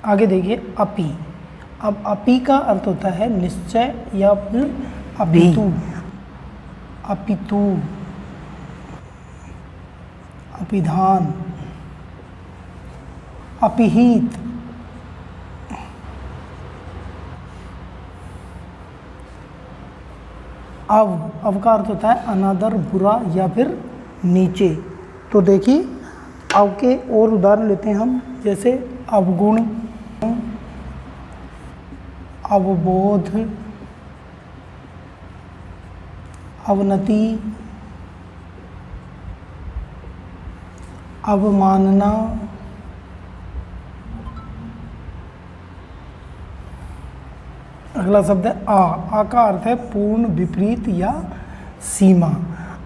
आगे देखिए अपि। अब अपि का अर्थ होता है निश्चय या फिर अपितु। अपितु, अपिधान, अपिहित, अव का अर्थ होता है अनादर, बुरा या फिर नीचे। तो देखिए अव के और उदाहरण लेते हैं हम, जैसे अवगुण, अवबोध, अवनति, अवमानना, अगला शब्द है आ का अर्थ है पूर्ण, विपरीत या सीमा।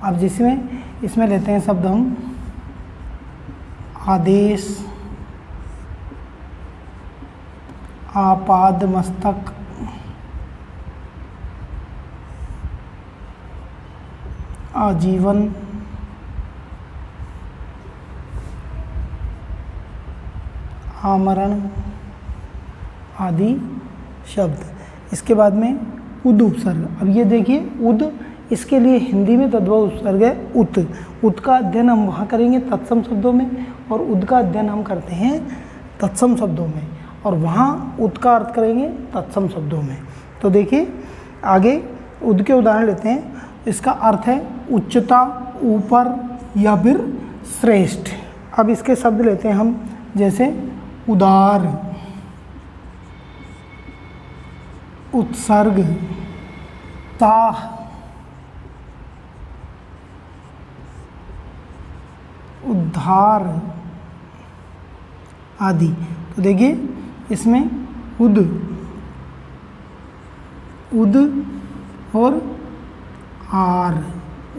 अब इसमें लेते हैं शब्द हम आदेश, आपाद मस्तक, आजीवन, आमरण आदि शब्द। इसके बाद में उद उपसर्ग। अब ये देखिए उद, इसके लिए हिंदी में तद्भव उपसर्ग है उत। उत का अध्ययन हम वहाँ करेंगे तत्सम शब्दों में, और उद का अध्ययन हम करते हैं तत्सम शब्दों में, और वहाँ उत का अर्थ करेंगे तत्सम शब्दों में। तो देखिए आगे उद के उदाहरण लेते हैं। इसका अर्थ है उच्चता, ऊपर या फिर श्रेष्ठ। अब इसके शब्द लेते हैं हम, जैसे उदार, उत्सर्ग, ताह, उद्धार आदि। तो देखिए इसमें उद और आर,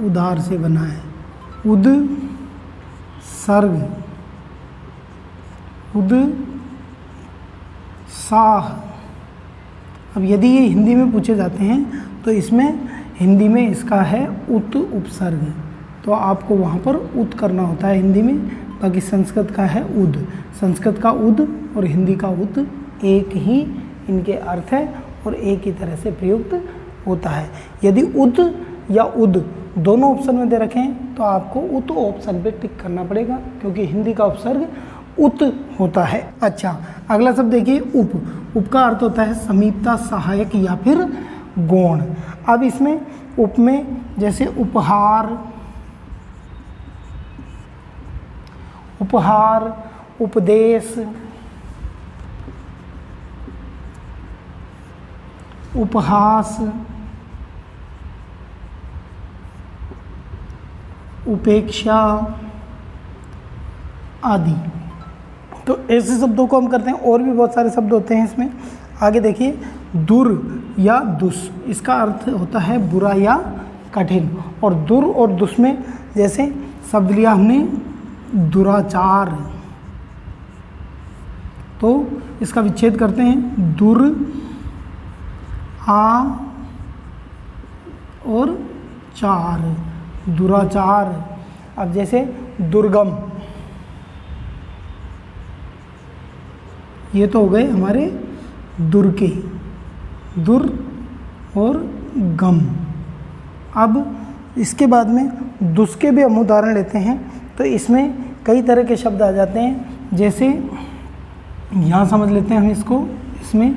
उदार से बना है। उद सर्ग, उद साह। अब यदि ये हिंदी में पूछे जाते हैं तो इसमें हिंदी में इसका है उत उपसर्ग, तो आपको वहाँ पर उत करना होता है हिंदी में। बाकी संस्कृत का है उद। संस्कृत का उद और हिंदी का उत एक ही इनके अर्थ है और एक ही तरह से प्रयुक्त होता है। यदि उद या उद दोनों ऑप्शन में दे रखें तो आपको उत ऑप्शन पे टिक करना पड़ेगा, क्योंकि हिंदी का उपसर्ग उत होता है। अच्छा, अगला शब्द देखिए उप। उप का अर्थ होता है समीपता, सहायक या फिर गौण। अब इसमें उप में जैसे उपहार, उपदेश, उपहास, उपेक्षा आदि। तो ऐसे शब्दों को हम करते हैं। और भी बहुत सारे शब्द होते हैं इसमें। आगे देखिए दुर या दुष्। इसका अर्थ होता है बुरा या कठिन। और दुर और दुष् में जैसे शब्द लिया हमने दुराचार, तो इसका विच्छेद करते हैं दुर आ और चार, दुराचार। अब जैसे दुर्गम, ये तो हो गए हमारे दुर के, दुर और गम। अब इसके बाद में दुष् के भी हम उदाहरण लेते हैं। तो इसमें कई तरह के शब्द आ जाते हैं, जैसे यहाँ समझ लेते हैं हम इसको। इसमें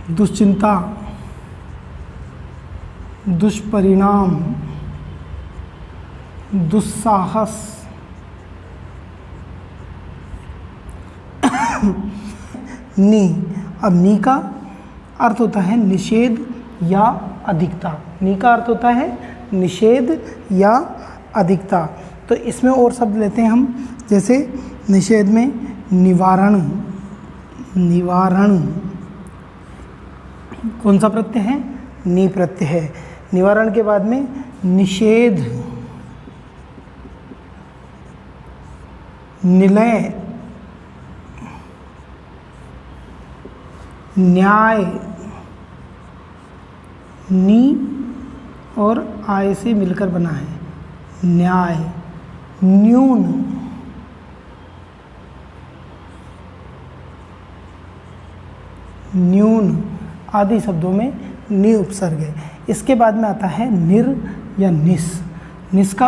दुश्चिंता, दुष्परिणाम, दुस्साहस, नी। अब नी का अर्थ होता है निषेध या अधिकता। नी का अर्थ होता है निषेध या अधिकता। तो इसमें और शब्द लेते हैं हम, जैसे निषेध में निवारण, निवारण कौन सा प्रत्यय है? नी प्रत्यय है। निवारण के बाद में निषेध, निलय, न्याय, नी और आय से मिलकर बना है न्याय, न्यून, न्यून आदि शब्दों में नि उपसर्ग है। इसके बाद में आता है निर या निस। निस का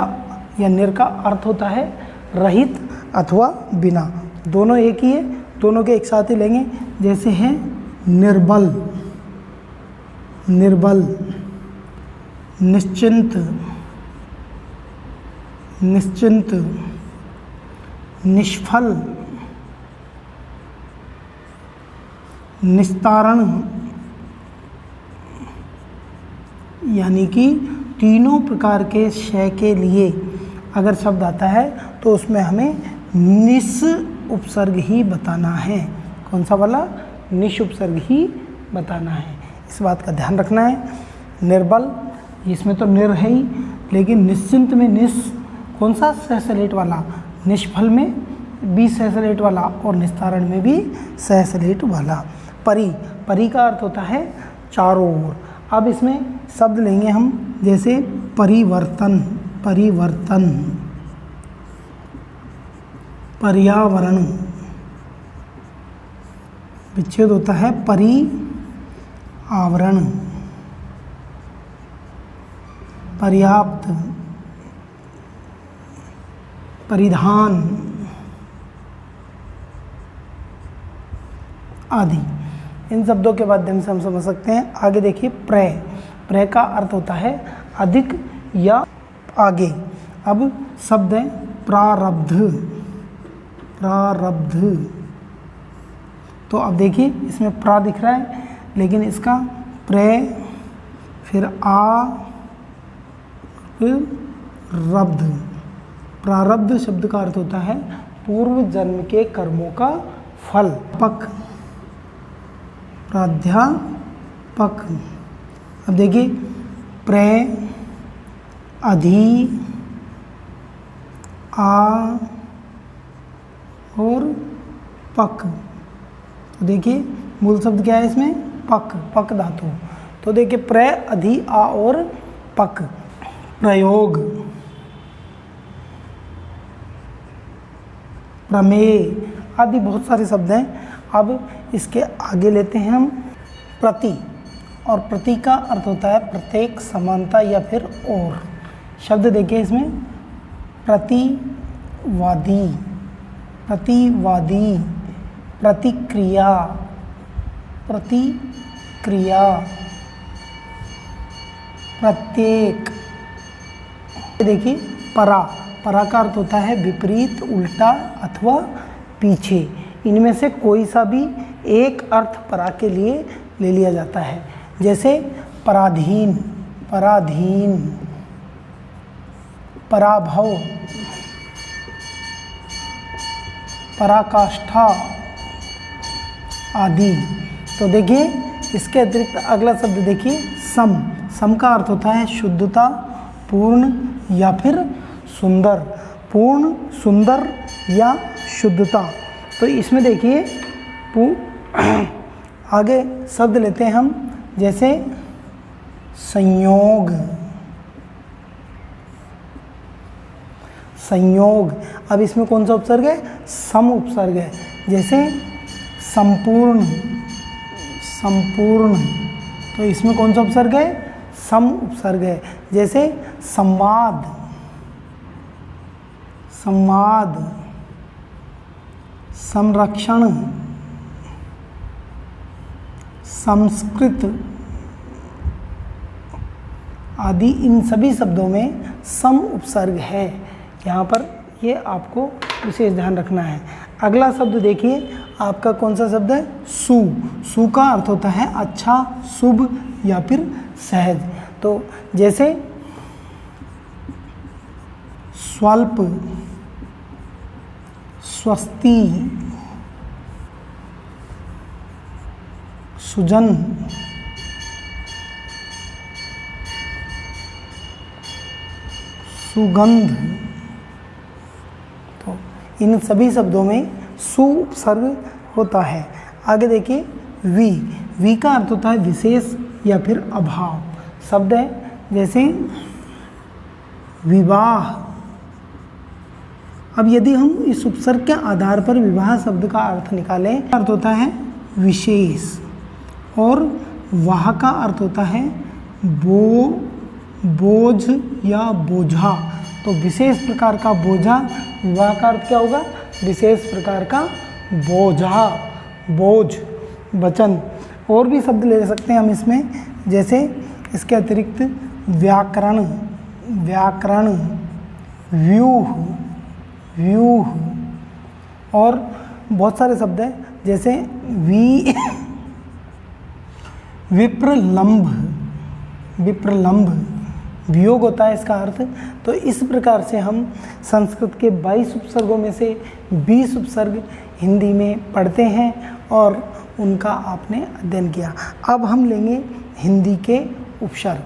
या निर का अर्थ होता है रहित अथवा बिना, दोनों एक ही है, दोनों के एक साथ ही लेंगे। जैसे है निर्बल, निर्बल, निश्चिंत, निश्चिंत, निष्फल, निस्तारण, यानी कि तीनों प्रकार के शय के लिए अगर शब्द आता है तो उसमें हमें निस उपसर्ग ही बताना है। कौन सा वाला? निस उपसर्ग ही बताना है, इस बात का ध्यान रखना है। निर्बल, इसमें तो निर है ही, लेकिन निश्चिंत में निस कौन सा? सहसलेट वाला। निष्फल में भी सहसलेट वाला और निस्तारण में भी सहसलेट वाला। परि, परि का अर्थ होता है चारों ओर। अब इसमें शब्द लेंगे हम, जैसे परिवर्तन, परिवर्तन, पर्यावरण, विच्छेद होता है आवरण, पर्याप्त, परिधान आदि। इन शब्दों के माध्यम से हम समझ सकते हैं। आगे देखिए प्रय। प्रय का अर्थ होता है अधिक या आगे। अब शब्द है प्रारब्ध, प्रारब्ध। तो अब देखिए इसमें प्रा दिख रहा है, लेकिन इसका प्रय, फिर आ, फिर रब्ध। प्रारब्ध शब्द का अर्थ होता है पूर्व जन्म के कर्मों का फल। पक, प्राध्यापक। अब देखिए प्रय, अधि, आ और पक। तो देखिए मूल शब्द क्या है इसमें? पक, पक धातु। तो देखिए प्रय, अधि, आ और पक। प्रयोग, प्रमेय आदि बहुत सारे शब्द हैं। अब इसके आगे लेते हैं हम प्रति। और प्रति का अर्थ होता है प्रत्येक, समानता या फिर और। शब्द देखिए इसमें प्रतिवादी, प्रतिवादी, प्रतिक्रिया, प्रतिक्रिया, प्रत्येक। देखिए परा, परा का अर्थ होता है विपरीत, उल्टा अथवा पीछे। इनमें से कोई सा भी एक अर्थ परा के लिए ले लिया जाता है। जैसे पराधीन, पराधीन, पराभव, पराकाष्ठा आदि। तो देखिए इसके अतिरिक्त अगला शब्द देखिए सम। सम का अर्थ होता है शुद्धता, पूर्ण या फिर सुंदर। पूर्ण, सुंदर या शुद्धता। तो इसमें देखिए आगे शब्द लेते हैं हम, जैसे संयोग, संयोग। अब इसमें कौन सा उपसर्ग है? सम उपसर्ग है। जैसे संपूर्ण, संपूर्ण। तो इसमें कौन सा उपसर्ग है? सम उपसर्ग है। जैसे संवाद, संवाद, संरक्षण, संस्कृत आदि। इन सभी शब्दों में सम उपसर्ग है। यहाँ पर ये आपको विशेष ध्यान रखना है। अगला शब्द देखिए आपका कौन सा शब्द है? सु। सु का अर्थ होता है अच्छा, शुभ या फिर सहज। तो जैसे स्वल्प, स्वस्ति, सुजन, सुगंध। तो इन सभी शब्दों में सु उपसर्ग होता है। आगे देखिए वी। वी का अर्थ होता है विशेष या फिर अभाव। शब्द है जैसे विवाह। अब यदि हम इस उपसर्ग के आधार पर विवाह शब्द का अर्थ निकालें, अर्थ होता है विशेष, और वाह का अर्थ होता है बोझ या बोझा। तो विशेष प्रकार का बोझा, वाह का अर्थ क्या होगा? विशेष प्रकार का बोझा, बोझ, वचन। और भी शब्द ले सकते हैं हम इसमें, जैसे इसके अतिरिक्त व्याकरण, व्यूह, और बहुत सारे शब्द हैं, जैसे विप्रलंभ, वियोग होता है इसका अर्थ। तो इस प्रकार से हम संस्कृत के 22 उपसर्गों में से 20 उपसर्ग हिंदी में पढ़ते हैं और उनका आपने अध्ययन किया। अब हम लेंगे हिंदी के उपसर्ग।